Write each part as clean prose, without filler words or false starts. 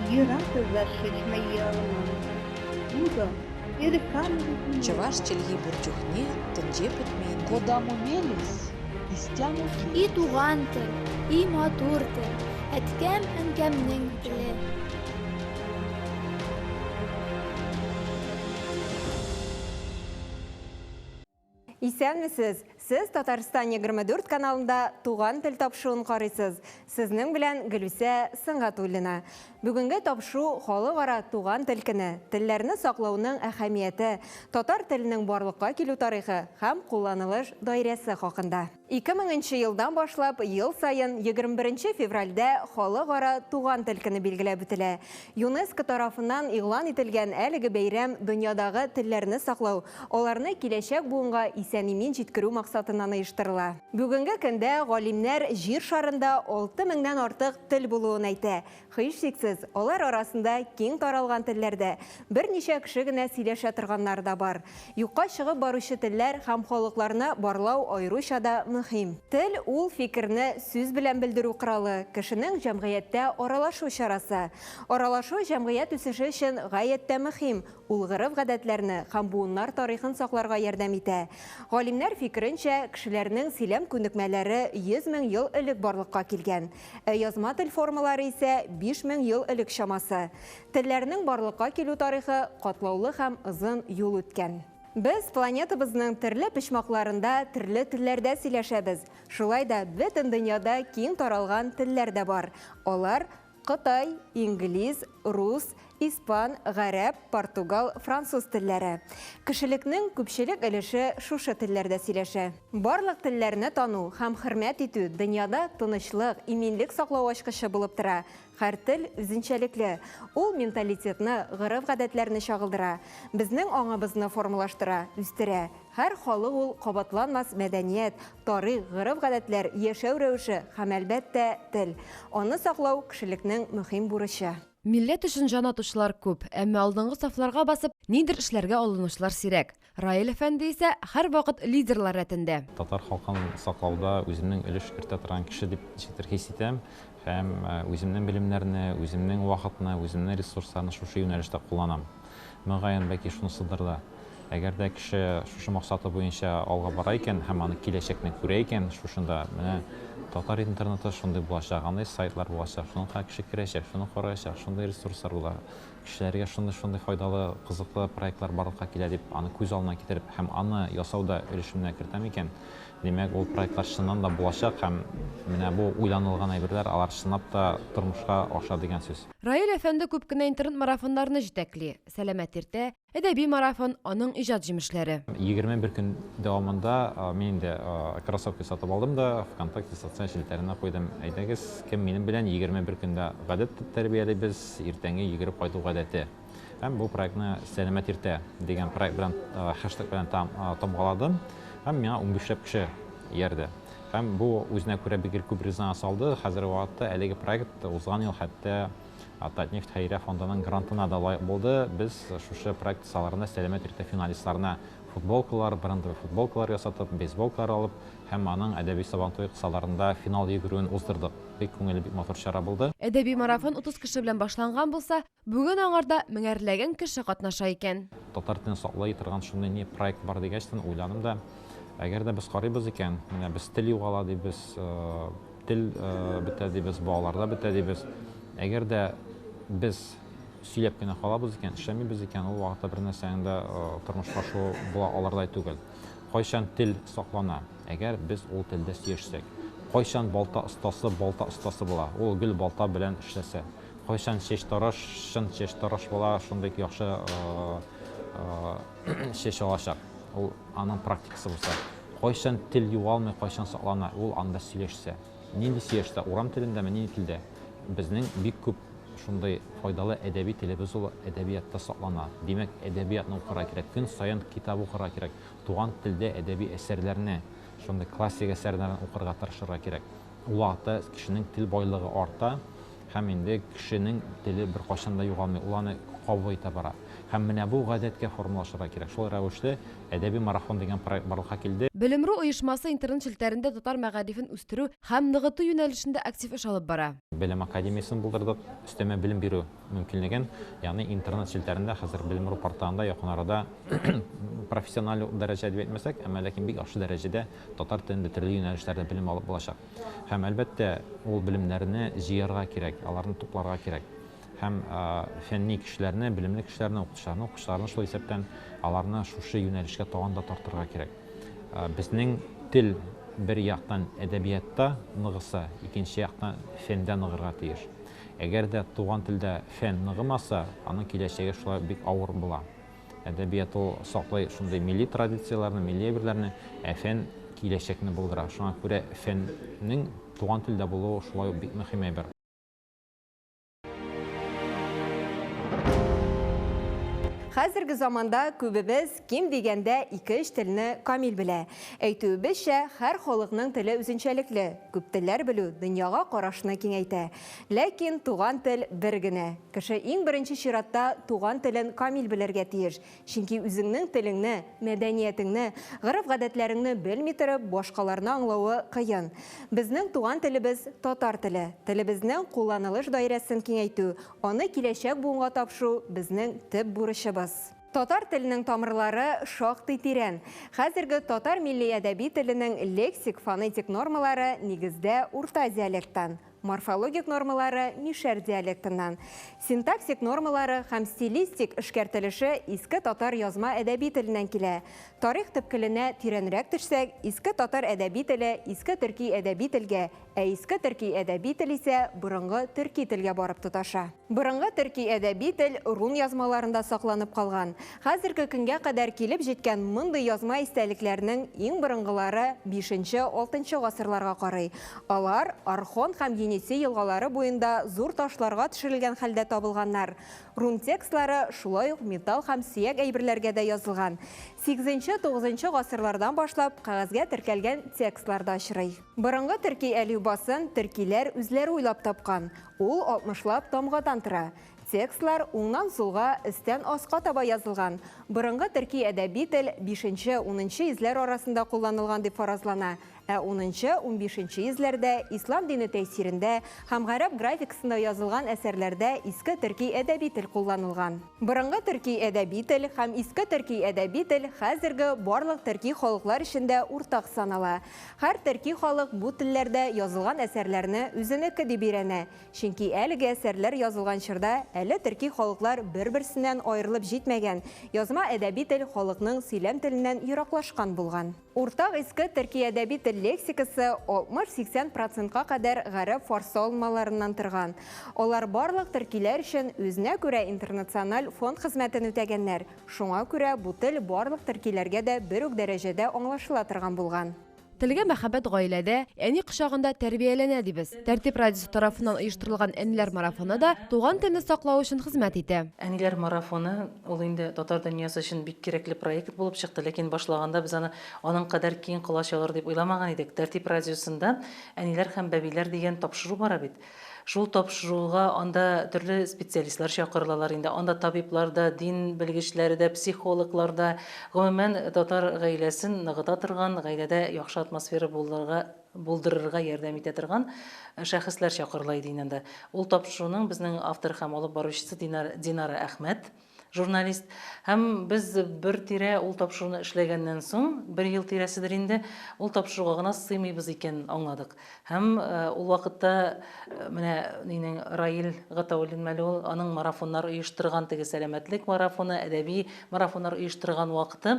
Йыратывашы шмайялыман. Муза, иркан. Чаваш челги бурчухне, тынже путмейн. Кодаму мелис, истяму И туган тел, и матур тел, әткәм әнкәмнең теле. Исәнмесез, сіз Татарстан 24 каналында туган тел тапшуын карыйсыз. Сезнең белән Гөлүсә Сыңгатуллина. Бүгенге тапшу халыкара туган тел көне, телләрне саклауның әһәмияте, татар теленең барлыкка килү тарихы һәм кулланылыш даирәсе хакында. 2000 елдан башлап ел сайын 21 февральдә халыкара туган тел көне билгеләп үтелә. ЮНЕСКО тарафыннан игълан ителгән әлеге бәйрәм дөньядагы телләрне саклау, аларны киләчәк буынга исән-имин җиткерү максатыннан оештырыла. Бүгенге көндә галимнәр җир шарында 6000-нән артык тел булуын әйтә. Һичшиксез, алар арасында киң таралган телләрдә берничә кеше генә сөйләшә торганнар да бар. Юкка чыгып баручы телләр һәм халыкларны барлау аеруча да мөһим. Тел ул фикерне сүз белән белдерү коралы, кешенең җәмгыятьтә аралашу чарасы. Аралашу җәмгыять үсеше өчен гаять тә мөһим. Ул гореф-гадәтләрне һәм буыннар тарихын сакларга ярдәм итә. Галимнәр фикеренчә, кешеләрнең сөйләм күнекмәләре 100 мең ел элек барлыкка килгән. Язма тел формалары исә 5000 ел элек чамасы. Телләрнең барлыкка килү тарихы катлаулы һәм озын юл үткән. Без планетабызның төрле почмакларында, төрле телләрдә сөйләшәбез. Шулай да бөтен дөньяда киң таралган телләр дә бар. Алар Кытай, инглиз, рус, испан, гарәп, португал, француз телләре. Кешелекнең күпчелек өлеше шушы телләрдә сөйләшә. Барлык телләрне тану һәм хөрмәт итү дөньяда тынычлык, иминлек саклау ачкычы булып тора. Һәр тел үзенчәлекле. Ул менталитетны, гореф-гадәтләрне чагылдыра, безнең аңыбызны формалаштыра, үстерә. Һәр халык ул кабатланмас мәдәният, тарих, гореф-гадәтләр, яшәү рәвеше һәм әлбәттә тел. Аны саклау кешелекнең мөһим бурычы. Милләт өчен җан атучылар күп, әмма алдынгы сафларга басып, нидер эшләргә алынучылар сирәк. Раил әфәнде исә һәр вакыт лидерлар рәтендә. Татар халкын саклауда үземнең өлеш кертә торган кеше дип хис итәм. Һәм үземнең белемнәрне, үземнең вакытны, үземнең ресурсларны шушы юнәлештә кулланам. Мөгаен бәлки шунысыдыр да. Әгәр дә кеше шушы максаты буенча алга бара икән һәм аны киләчәкне күрә икән, шушында менә татар интернеты шундый булачак, андай сайтлар булачак, шуңа кеше керәчәк, шуны караячак, шундый ресурслар була. Кешеләргә шундый файдалы, кызыклы проектлар барлыкка килә дип, аны күз алдына китереп һәм аны ясауда өлешемне кертәм икән. Демәк, ул проектлар чыннан да булачак һәм менә бу уйланылган әйберләр алар чынлап та тормышка аша дигән сүз. Раил әфәнде күп кенә интернет марафоннарны җитәкли. Сәламәт иртә, әдәби марафон аның иҗат җимешләре. 21 көн дәвамында мин инде кроссовка сатып алдым да, ВКонтакте социаль челтәренә куйдым. Әйдәгез, кем минем белән 21 көндә гадәт тәрбияләйбез, иртәнге йөгереп кайту гадәте. Һәм бу проектны Сәламәт иртә дигән проект белән хэштег белән тамгаладым. Һәм миңа 15 кеше иярде. Һәм бу үзенә күрә бик күп резонанс алды. Хәзерге вакытта әлеге проект узган ел хәтта Татнефть хәйрия фондының грантына да лайык булды. Біз шушы проект саларында Сәламәт иртә финалистларына футболкалар, брендовый футболкалар ясатып, бейсболкалар алып, һәм аның әдәби сабантуй кысаларында финал йөгерүен уздырдык. Бик күңелле, бик матур чара булды. Әдәби марафон 30 кеше белән башланган булса, бүген аңарда меңәрләгән кеше катнаша икән. Татар телен саклый торган шундый ни проект бар дигәчтен уйланым да, әгәр дә без карыйбыз икән, менә без тел югала дибез, тел бетә дибез, балаларда бетә дибез. Әгәр дә biz сөйләп кенә калабыз икән, эшләмибез икән, ул вакытта бер нәрсәңдә тормышка шу була алырдай түгел. Кайчан тел саклана? Әгәр без ул телдә сөйләшсәк. Кайчан балта остасы була? Ул гел балта белән эшләсә. Кайчан чәч тараш була, шундый яхшы чәч алачак. Ул аның практикасы булса. Кайчан тел югалмый, кайчан саклана? Ул анда сөйләшсә. Нинди сөйләшсә? Урам телендәме, нинди телдә? Безнең бик күп шундай файдалы әдәби телебез ул әдәбиятта саклана. Димәк, әдәбиятны укырга кирәк, көн саен китап укырга кирәк. Туган телдә әдәби әсәрләрне, шундай классик әсәрләрне укырга тырышырга кирәк. Ул вакытта кешенең тел байлыгы арта һәм инде кешенең теле бер кайчан да югалмый. Ул аны кабул итә бара. Һәм менә бу гадәткә формалашырга кирәк. Шул рәвештә әдәби марафон дигән проект барлыкка килде. Белемру оешмасы интернет челтәрендә татар мәгарифен үстерү һәм ныгыту юнәлешендә актив эш алып бара. Белем академиясын булдырдык, өстәмә белем бирү мөмкинлеген, ягъни интернет челтәрендә хәзер Белемру порталында якын арада профессиональ дәрәҗәдә дип әйтмәсәк, әмма ләкин бик яхшы дәрәҗәдә татар телендә төрле юнәлешләрдә белем алып булачак. Һәм әлбәттә ул белемнәрне җыярга кирәк, аларны тупларга кирәк. Һәм фәнни кешеләрне, белемле кешеләрне, укучыларны шул исәптән аларны шушы юнәлешкә тагын да тартырга кирәк. Безнең тел бер яктан әдәбиятта ныгыса, икенче яктан фәндә ныгырга тиеш. Әгәр дә туган телдә фән ныгымаса, аның киләчәге шулай бик авыр була. Әдәбият ул саклый шундый милли традицияләрне, милли әйберләрне, фән киләчәкне булдыра. Шуңа күрә фәннең туган телдә булуы шулай бик мөһим әйбер. Хәзерге заманда күбебез ким дигәндә 2-3 телне камил белә. Әйтүебезчә, һәр халыкның теле үзенчәлекле. Күп телләр белү дөньяга карашны киңәйтә. Ләкин туган тел бер генә. Кеше иң беренче чиратта туган телен камил белергә тиеш. Чөнки үзеңнең телеңне, мәдәниятеңне, гырыф-гадәтләреңне белми торып, башкаларны аңлавы кыен. Безнең туган телебез татар теле. Телебезнең кулланылыш даирәсен киңәйтү, аны киләчәк буынга тапшыру безнең төп бурычыбыз. Татар теленең тамырлары шактый тирән. Хәзерге татар милли әдәби теленең лексик-фонетик нормалары нигездә урта диалекттан, морфологик нормалары мишәр диалектыннан. Синтаксик нормалары һәм стилистик эшкәртелеше иске татар язма әдәби теленнән килә. Тарих төпкеленә тирәнрәк төшсәк, иске татар әдәби теле иске төрки әдәби телгә, иске төрки әдәби тел исә борынгы төрки телгә барып тоташа. Борынгы төрки әдәби тел рун язмаларында сакланып калган. Хәзерге көнгә кадәр килеп җиткән мондый язма истәлекләренең иң борынгылары 5-6 гасырларга карый. Алар Орхон һәм Енисей елгалары буенда зур ташларга төшерелгән хәлдә табылганнар. Рун текстлары шулай ук металл һәм сөяк әйберләргә дә язылган. 8-9 гасырлардан башлап кәгазьгә теркәлгән текстларда очрый. Борынгы төрки әлифбасын төркиләр үзләре уйлап тапкан. Ул 60лап тамгадан тора. Текстлар уңнан сулга, өстән аска таба язылган. Борынгы төрки әдәби тел 5-10 йөзләр арасында кулланылган дип фаразлана. 10-15 йөзләрдә ислам дине тәэсирендә һәм гарәп графикасында язылган әсәрләрдә иске төрки әдәби тел кулланылган. Борынгы төрки әдәби тел һәм иске төрки әдәби тел хәзерге барлык төрки халыклар эчендә уртак санала. Һәр төрки халык бу телләрдә язылган әсәрләрне үзенеке дип өйрәнә. Чөнки әлеге әсәрләр язылган чорда әле төрки халыклар бер-берсеннән аерылып җитмәгән. Язма әдәби тел халыкның сөйләм теленнән ераклашкан булган. Уртак иске төрки әдәби тел лексикасы 60-80%-ка кадәр гарәп фарсы алмаларыннан торган. Алар барлык төркиләр өчен үзенә күрә интернациональ фонд хезмәтен үтәгәннәр. Шуңа күрә бу тел барлык төркиләргә дә бер үк дәрәҗәдә аңлашыла торган булган. Телгә мәхәббәт гаиләдә, әни кочагында тәрбияләнә дибез. Тәртип радиосы тарафыннан оештырылган әниләр марафоны да туган телне саклау өчен хезмәт итә. Әниләр марафоны ул инде татар дөньясы өчен бик кирәкле проект булып чыкты, ләкин башлаганда biz аның кадәр киң колач алыр дип уйламаган идек. Тәртип радиосында әниләр һәм бәбиләр дигән тапшыру бара бит. Шул тапшыруга анда төрле специалистлар чакырылалар инде. Анда табиблар да, дин белгечләре дә, психологлар да, гомумән татар гаиләсен ныгыта торган, гаиләдә яхшы атмосфера булдырырга ярдәм итә торган шәхесләр чакырыла иде инде. Ул тапшыруның безнең автор һәм алып баручысы Динара Әхмәт, журналист. Һәм без бер тирә ул тапшыруны эшләгәннән соң, 1 ел тирәседер инде, ул тапшыруга гына сыймыйбыз икән аңладык. Һәм ул вакытта менә Раил Гатауллин Мәлул аның марафоннар оештырган теге сәламәтлек марафоны, әдәби марафоннар оештырган вакыты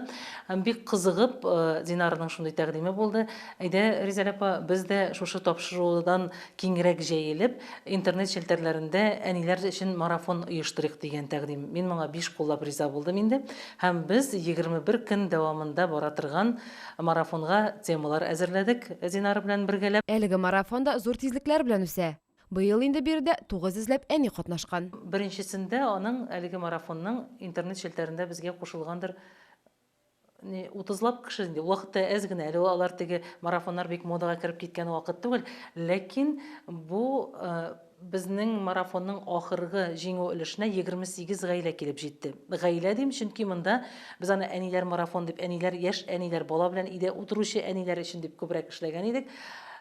һәм бик кызыгып Динараның шундый тәкъдиме булды. Әйдә, Ризаль апа, без дә шушы тапшырудан киңрәк җәелеп, интернет челтәрләрендә әниләр өчен марафон оештырыйк дигән тәкъдим. Мин моңа 5 куллап риза булдым инде. Һәм без 21 көн дәвамында бара торган марафонга темалар әзерләдек Динара белән бергәләп. Әлеге марафонда зур тизлекләр белән үсә. Быел инде биредә 900ләп әни катнашкан. Беренчесендә аның әлеге марафонның интернет челтәрендә безгә кушылгандыр 30лап кеше инде. Вакытта әз генә, әле алар теге марафоннар бик модага кирип киткән вакыт түгел, ләкин бу безнең марафонның ахыргы җиңү өлешенә 28 гаилә килеп җитте. Гаилә дим, чөнки монда без аны әниләр марафон дип, әниләр, яшь әниләр, бала белән өйдә утыручы әниләр өчен дип күбрәк эшләгән идек.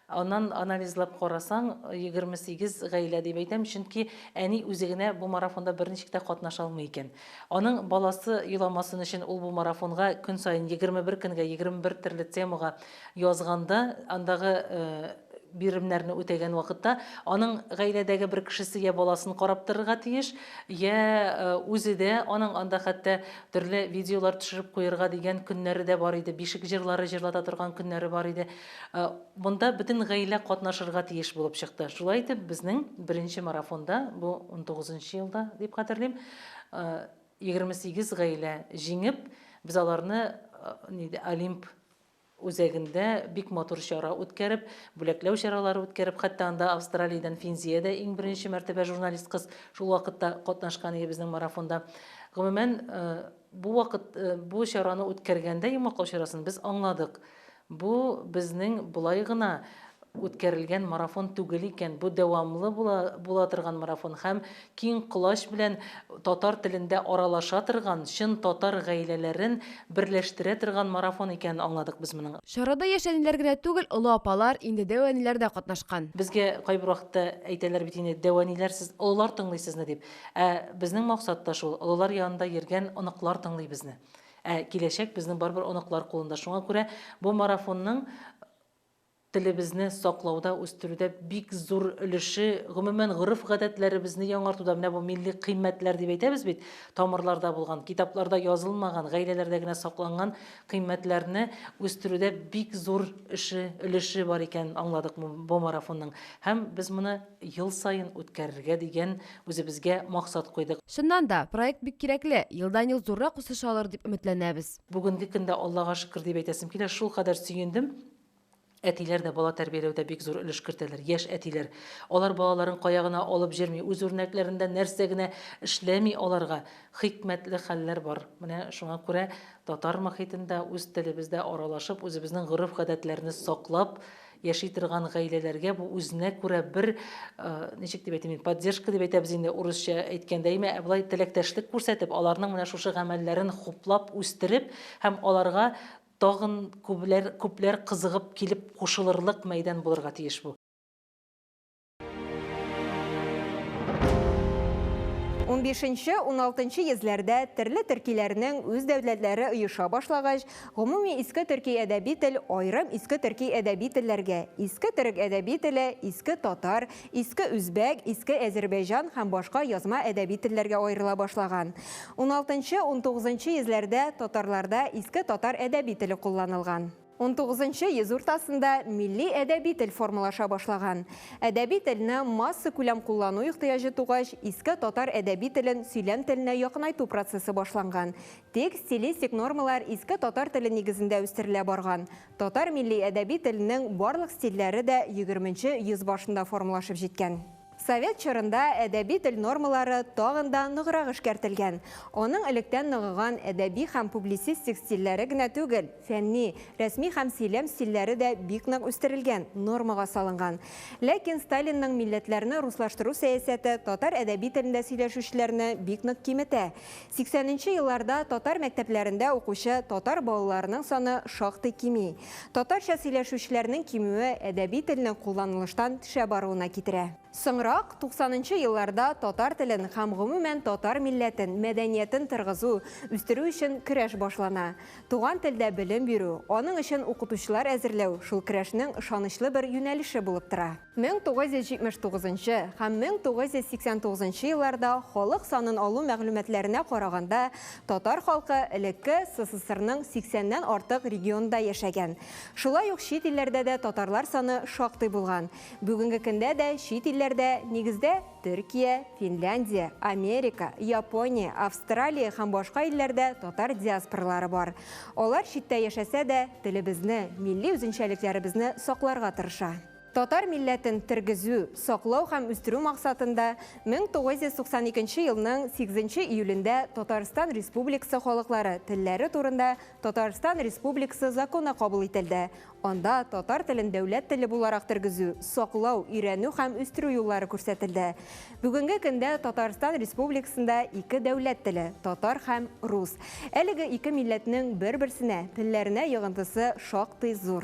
Аннан анализлап карасаң, 28 гаилә дип әйтәм, чөнки әни үзе генә бу марафонда берничек тә катнаша алмый икән. Аның баласы юламасын өчен ул бу марафонга көн саен 21 көнгә 21 төрле темага язганда, андагы биремнәрне үтәгән вакытта аның гаиләдәге бер кешесе я баласын карап торырга тиеш, я үзе дә аның анда хәтта төрле видеолар төшереп куярга дигән көннәре дә бар иде, бишек җырлары җырлата торган көннәре бар иде. Монда бөтен гаилә катнашырга тиеш булып чыкты. Шулай итеп, безнең беренче марафонда, бу 19-нчы елда дип хәтерлим, 28 гаилә җиңеп, без аларны Олимп үзәгендә бик матур чара үткәреп, бүләкләү чаралары үткәреп, хәтта анда Австралиядән Финзиядә иң беренче мәртәбә журналист кыз шул вакытта катнашкан иде безнең марафонда. Гомумән, бу чараны үткәргәндә, йомаклау чарасын без аңладык. Бу безнең булай гына үткәрелгән марафон түгел икән, бу дәвамлы була торган марафон һәм киң колач белән татар телендә аралаша торган, чын татар гаиләләрен берләштерә торган марафон икән аңладык без моның. Чарада яшь әниләр генә түгел, олы апалар, инде дәү әниләр дә катнашкан. Безгә кайбер вакытта әйтәләр бит инде, дәваниләр, сез олылар тыңлыйсызны дип. Безнең максат та шул, олылар янында йөргән оныклар тыңлый безне. Киләчәк безнең барбер оныклар кулында. Шуңа күрә бу марафонның телебезне саклауда, үстерүдә бик зур өлеше, гомумән гореф-гадәтләребезне яңартуда, менә бу милли кыйммәтләр дип әйтәбез бит, тамырларда булган, китапларда язылмаган, гаиләләрдә генә сакланган кыйммәтләрне үстерүдә бик зур өлеше бар икән аңладык бу марафонның. Һәм без моны ел саен үткәрергә дигән үзебезгә максат куйдык. Шуннан да проект бик кирәкле, елдан-ел зуррак үсеш алыр дип өметләнәбез. Бүгенге көндә Аллага шөкер дип әйтәсем килә, шул кадәр сөендем. Әтиләр дә бала тәрбияләүдә бик зур өлеш кертәләр, яшь әтиләр. Алар балаларын каягына алып җөрми, үз үрнәкләрендә нәрсә генә эшләми аларга хикмәтле хәлләр бар. Менә шуңа күрә татар мөхитендә, үз телебездә аралашып, үзебезнең гореф-гадәтләрне саклап яши торган гаиләләргә бу үзенә күрә бер, ничек дип әйтим, поддержка дип әйтәбез инде урысча әйткәндә, булай теләктәшлек күрсәтеп, аларның менә шушы гамәлләрен хуплап үстереп һәм аларга тагын күпләр кызыгып килеп кушылырлык мәйдан булырга тиеш бу. 15-16 йөзләрдә төрле төркиләрнең үз дәүләтләре оеша башлагач, гомуми иске төрки әдәби тел айрым иске төрки әдәби телләргә, иске төрек әдәби теле, иске татар, иске үзбәк, иске Азәрбайҗан һәм башка язма әдәби телләргә аерыла башлаган. 16-19 йөзләрдә татарларда иске татар әдәби теле кулланылган. 19-нчы йөз уртасында милли әдәби тел формалаша башлаган. Әдәби телне масса күләм куллану ихтыяҗы тугач, иске татар әдәби телен сөйләм теленә якынайту процессы башланган. Тек стилистик нормалар иске татар теле нигезендә үстерелә барган. Татар милли әдәби теленең барлык стильләре дә 20-нчы йөз башында формалашып җиткән. Совет чорында әдәби тел нормалары тагын да ныграк эшкәртелгән. Аның электән ныгыган әдәби һәм публицистик стильләре генә түгел, фәнни, рәсми һәм сөйләм стильләре дә бик нык үстерелгән, нормага салынган. Ләкин Сталинның милләтләрне руслаштыру сәясәте татар әдәби телендә сөйләшүчеләрне бик нык киметә. 80-нчы елларда татар мәктәпләрендә укучы татар балаларының саны шактый кими. Татарча сөйләшүчеләрнең кимүе әдәби телнең кулланылыштан төшә баруына китерә. Соңрак 90-нчы елларда татар телен һәм гомумән татар милләтен, мәдәниятен тыргызу, үстерү өчен көрәш башлана. Туган телдә белем бирү, аның өчен укытучылар әзерләү шул көрәшнең ышанычлы бер юнәлеше булып тора. 1979-нчы һәм 1989-нчы елларда халык санын алу мәгълүматларына караганда, татар халкы элекке СССРның 80-нән артык регионында яшәгән. Шулай ук чит илләрдә дә татарлар саны шактый булган. Бүгенге көндә дә чит илләрдә нигездә Төркия, Финляндия, Америка, Япония, Австралия һәм башка илләрдә татар диаспоралары бар. Алар читтә яшәсә дә, телебезне, милли үзенчәлекләребезне сакларга тырыша. Татар милләтен тергезү, саклау һәм үстерү максатында 1992 елның 8 июлендә Татарстан Республикасы халыклары телләре турында Татарстан Республикасы законы кабул ителде. Анда татар телен дәүләт теле буларак тергезү, саклау, өйрәнү һәм үстерү юллары күрсәтелде. Бүгенге көндә Татарстан Республикасында 2 дәүләт теле, татар һәм рус. Әлеге 2 милләтнең бер-берсенә телләренә йогынтысы шактый зур.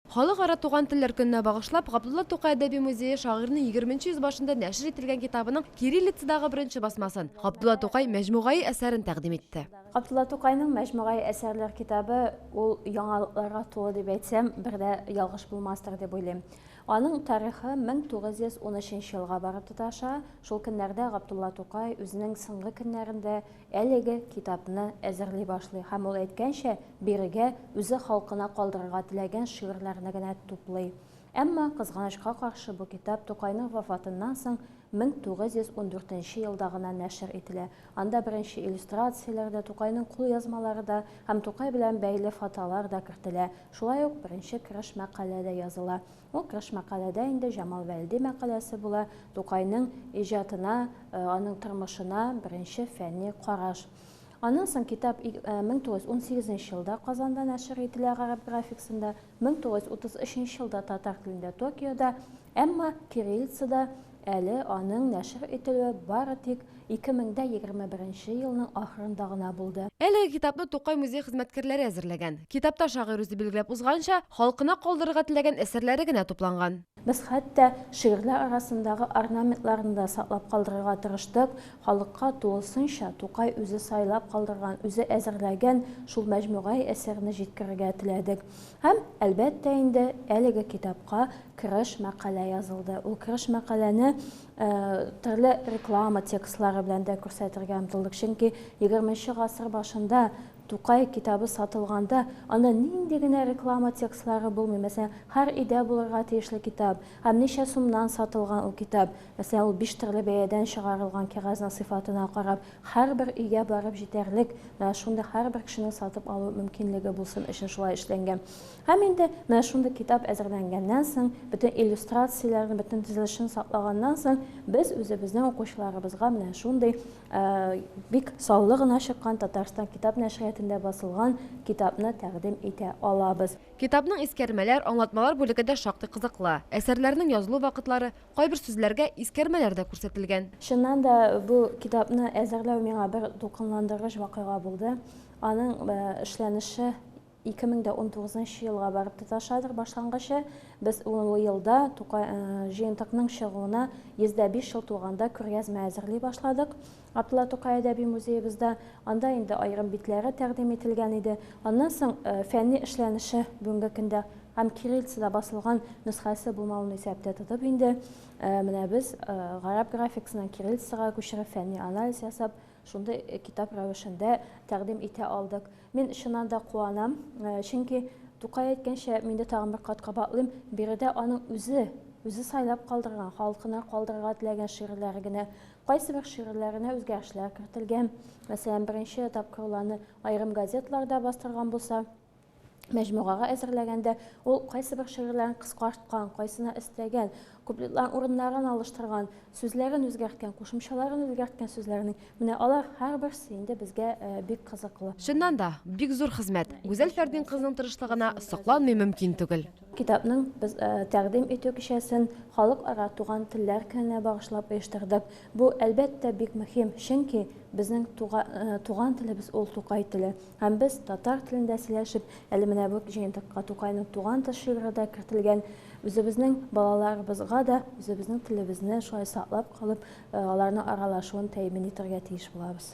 Халыкара туган телләр көненә багышлап, Габдулла Тукай әдәби музее шагыйрьнең 20-нче йөз башында нәшер ителгән китабының кириллицадагы беренче басмасын Габдулла Тукай мәҗмугай әсәрен тәкъдим итте. Габдулла Тукайның мәҗмугай әсәрләр китабы ул яңалыкларга тулы дип әйтсәм, бердә ялгыш булмастыр дип уйлыйм. Аның тарихы 1913 елга барып тоташа. Шул көннәрдә Габдулла Тукай үзенең соңгы көннәрендә әлеге китапны әзерли башлый һәм ул әйткәнчә, бирегә үзе халкына калдырырга теләгән шигырьләрне генә туплый. Әмма кызганычка каршы бу китап Тукайның вафатыннан соң 1914 елда гына нәшер ителә. Анда беренче иллюстрацияләрдә Тукайның кул язмалары да һәм Тукай белән бәйле фотолар да кертелә. Шулай ук беренче кереш мәкаләдә языла. Ул кереш мәкаләдә инде Җамал Вәлди мәкаләсе була. Тукайның иҗатына, аның тормышына беренче фәнни караш. Аннан соң китап 1918 елда Казанда нәшер ителә гарәп графикасында, 1933 елда татар телендә Токиода, әмма кириллицада әле аның нәшер ителүе бары тик 2021 елның ахырында гына булды. Әлеге китапны Тукай музей хезмәткәрләре әзерләгән. Китапта шагыйрь үзе белгиләп узганча, халкына калдырырга теләгән әсәрләре генә тупланган. Без хәтта шигырьләр арасындагы орнаментларны да саклап калдырырга тырыштык. Халыкка тулысынча Тукай үзе сайлап калдырган, үзе әзерләгән шул мәҗмугай әсәрне җиткерергә теләдек. Һәм әлбәттә инде әлеге китапка кереш мәкалә язылды. Ул кереш мәкаләне төрле реклама текстлары белән дә күрсәтергә омтылдык. Чөнки 20нче гасыр башында Тукай китабы сатылганда, анда нинди генә реклама текстлары булмый. Мәсәлән, һәр өйдә булырга тиешле китап, һәм ничә сумнан сатылган ул китап. Мәсәлән, ул 5 төрле бәядән чыгарылган кәгазьнең сыйфатына карап, һәрбер өйгә барып җитәрлек, менә шунда һәрбер кешенең сатып алу мөмкинлеге булсын өчен шулай эшләнгән. Һәм инде менә шунда китап әзерләнгәннән соң, бөтен иллюстрацияләрне, бөтен төзелешен саклаганнан соң, без үзебезнең укучыларыбызга менә шундый бик саулы гына чыккан Татарстан китап нәшриятендә басылган китапны тәкъдим итә алабыз. Китапның искәрмәләр, аңлатмалар бүлеге дә шактый кызыклы. Әсәрләрнең язылу вакытлары, кайбер сүзләргә искәрмәләр дә күрсәтелгән. Шуннан да бу китапны әзерләү миңа бер дулкынландыргыч вакыйга булды. Аның эшләнеше 2019 елга барып тоташадыр башлангычы. Без ул елда Тукай җыентыкның чыгуына 105 ел тулганда күргәзмә әзерли башладык. Габдулла Тукай әдәби музеебызда анда инде аерым битләре тәкъдим ителгән иде. Аннан соң фәнни эшләнеше бүгенге көндә һәм кириллицада басылган нөсхәсе булмавын исәптә тотып инде менә без гарәп графикасынан кириллицага күчереп фәнни анализ ясап, шунда китап рәвешендә тәкъдим итә алдык. Мин шуннан да куанам, чөнки Тукай әйткәнчә, миндә тагын бер кат кабатлыйм, биредә аның үзе сайлап калдырган, халкына калдырырга теләгән шигырьләре генә, кайсы бер шигырьләренә үзгәрешләр кертелгән. Мәсәлән, беренче тапкырларны аерым газетларда бастырган булса, мәҗмугага әзерләгәндә ул кайсы бер шигырьләрен кыскарткан, кайсына өстәгән, куплетлар урыннарын алыштырган, сүзләрен үзгәрткән, кушымчаларын үзгәрткән сүзләрнең. Менә алар һәрберсе инде безгә бик кызыклы. Шуннан да бик зур хезмәт. Гүзәл Фәрдин кызның тырышлыгына сокланмый мөмкин түгел. Китапның без тәкъдим итү кичәсен халыкара туган телләр көненә багышлап оештырдык. Бу әлбәттә бик мөһим, чөнки безнең туган телебез ул Тукай теле. Һәм без татар телендә сөйләшеп, әле менә бу җыентыкка Тукайның туган тел шигыре дә кертелгән. Үзебезнең балаларыбызга да үзебезнең телебезне шулай саклап калып, аларның аралашуын тәэмин итәргә тиеш булабыз.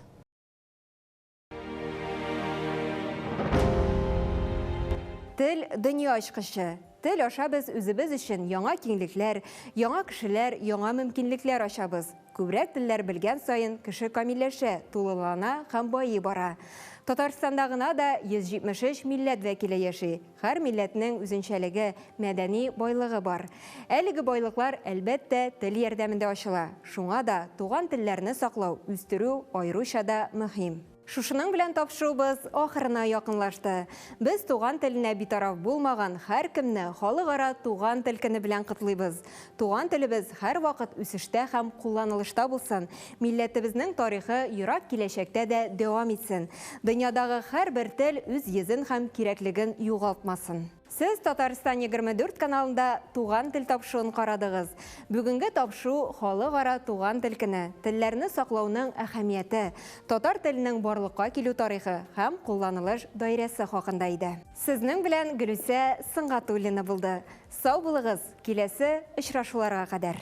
Тел дөнья ачкычы. Тел аша без үзебез өчен яңа киңлекләр, яңа кешеләр, яңа мөмкинлекләр ачабыз. Күбрәк телләр белгән саен кеше камилләшә, тулылана һәм байый бара. Татарстанда гына да 173 милләт вәкиле яши. Һәр милләтнең үзенчәлеге, мәдәни байлыгы бар. Әлеге байлыклар әлбәттә тел ярдәмендә ачыла. Шуңа да туган телләрне саклау, үстерү аеруча да мөһим. Шушының белән тапшырубыз ахырына якынлашты. Без туган теленә битараф булмаган һәр кемне халыкара туган тел көне белән котлыйбыз. Туган телебез һәр вакыт үсештә һәм кулланылышта булсын. Милләтебезнең тарихы ерак киләчәктә дә дәвам итсен. Дөньядагы һәр бер тел үз йөзен һәм кирәклеген югалтмасын. Сез Татарстан 24 каналында туган тел тапшыруын карадыгыз. Бүгенге тапшыру халыкара туган тел көне, телләрне саклауның әһәмияте, татар теленең барлыкка килү тарихы һәм кулланылыш даирәсе хакында иде. Сезнең белән Гөлүсә Сыңгатуллина булды. Сау булыгыз, киләсе очрашуларга кадәр.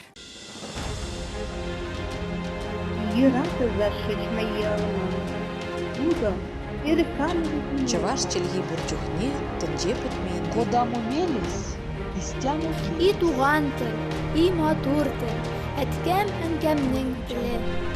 Чаваш челги бурчухне тынже путмейді. Куда мумелис, истяму И туган тел, и матур тел, әткәм әнкәмнең теле.